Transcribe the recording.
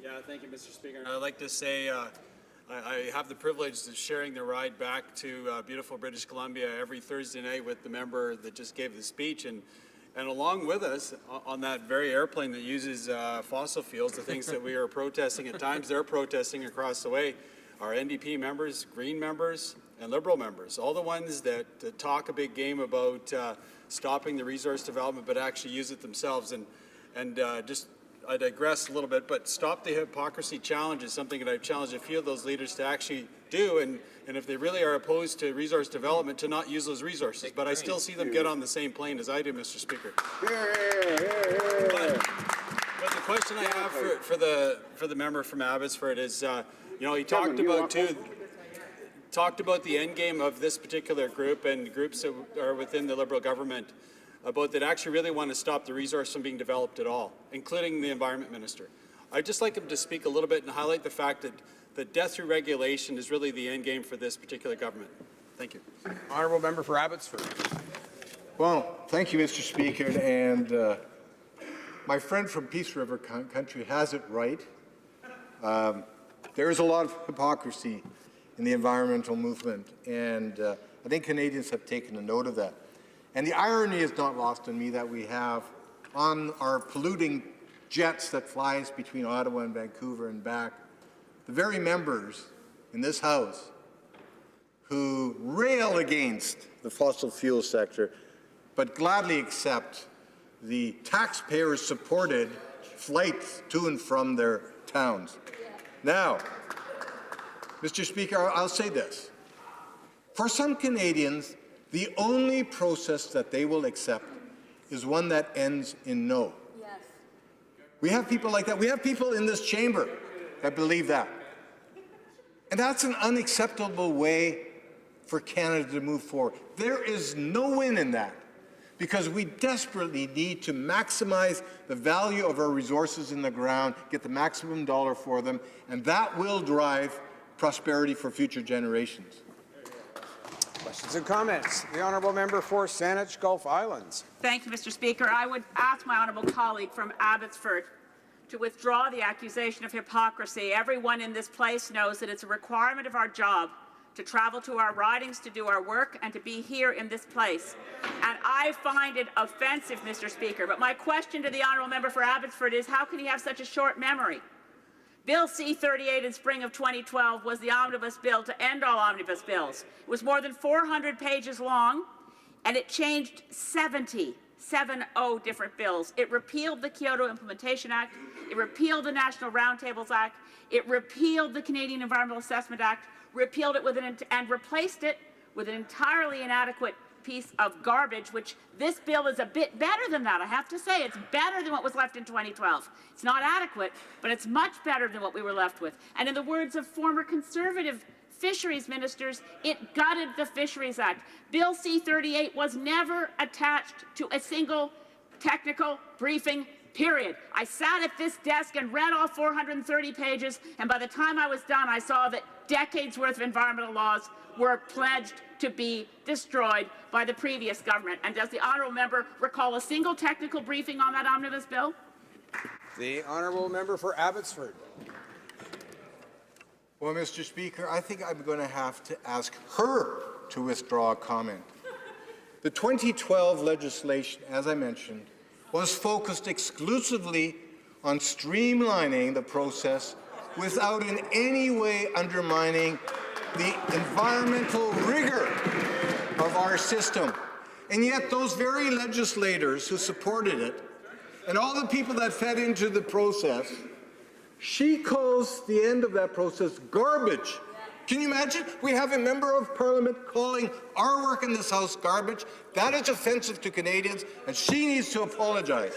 Yeah, thank you, Mr. Speaker. I'd like to say I have the privilege of sharing the ride back to beautiful British Columbia every Thursday night with the member that just gave the speech. And along with us on that very airplane that uses fossil fuels, the things that we are protesting at times, they're protesting across the way, are NDP members, Green members, and Liberal members, all the ones that talk a big game about stopping the resource development but actually use it themselves. I digress a little bit, but stop the hypocrisy challenge is something that I've challenged a few of those leaders to actually do, and if they really are opposed to resource development, to not use those resources. But I still see them get on the same plane as I do, Mr. Speaker. But the question I have for the member from Abbotsford is, he talked about the end game of this particular group and groups that are within the Liberal government, about that actually really want to stop the resource from being developed at all, including the Environment Minister. I'd just like him to speak a little bit and highlight the fact that death through regulation is really the end game for this particular government. Thank you. Honourable Member for Abbotsford. Well, thank you, Mr. Speaker. And my friend from Peace River Country has it right. There is a lot of hypocrisy in the environmental movement, and I think Canadians have taken a note of that. And the irony is not lost on me that we have on our polluting jets that flies between Ottawa and Vancouver and back, the very members in this House who rail against the fossil fuel sector, but gladly accept the taxpayer-supported flights to and from their towns. Now, Mr. Speaker, I'll say this. For some Canadians, the only process that they will accept is one that ends in no. Yes. We have people like that. We have people in this chamber that believe that. And that's an unacceptable way for Canada to move forward. There is no win in that, because we desperately need to maximize the value of our resources in the ground, get the maximum dollar for them, and that will drive prosperity for future generations. Questions and comments. The Honourable Member for Saanich Gulf Islands. Thank you, Mr. Speaker. I would ask my honourable colleague from Abbotsford to withdraw the accusation of hypocrisy. Everyone in this place knows that it's a requirement of our job to travel to our ridings to do our work and to be here in this place. And I find it offensive, Mr. Speaker. But my question to the honourable member for Abbotsford is, how can he have such a short memory? Bill C-38 in spring of 2012 was the omnibus bill to end all omnibus bills. It was more than 400 pages long, and it changed 70 different bills. It repealed the Kyoto Implementation Act, it repealed the National Roundtables Act, it repealed the Canadian Environmental Assessment Act, repealed it and replaced it with an entirely inadequate piece of garbage, which this bill is a bit better than that. I have to say, it's better than what was left in 2012. It's not adequate, but it's much better than what we were left with. And in the words of former Conservative fisheries ministers, it gutted the Fisheries Act. Bill C-38 was never attached to a single technical briefing, period. I sat at this desk and read all 430 pages, and by the time I was done, I saw that decades worth of environmental laws were pledged to be destroyed by the previous government. And does the honourable member recall a single technical briefing on that omnibus bill? The Honourable Member for Abbotsford. Well, Mr. Speaker, I think I'm going to have to ask her to withdraw a comment. The 2012 legislation, as I mentioned, was focused exclusively on streamlining the process without in any way undermining the environmental rigor of our system. And yet those very legislators who supported it, and all the people that fed into the process, she calls the end of that process garbage. Can you imagine? We have a member of Parliament calling our work in this House garbage. That is offensive to Canadians, and she needs to apologize.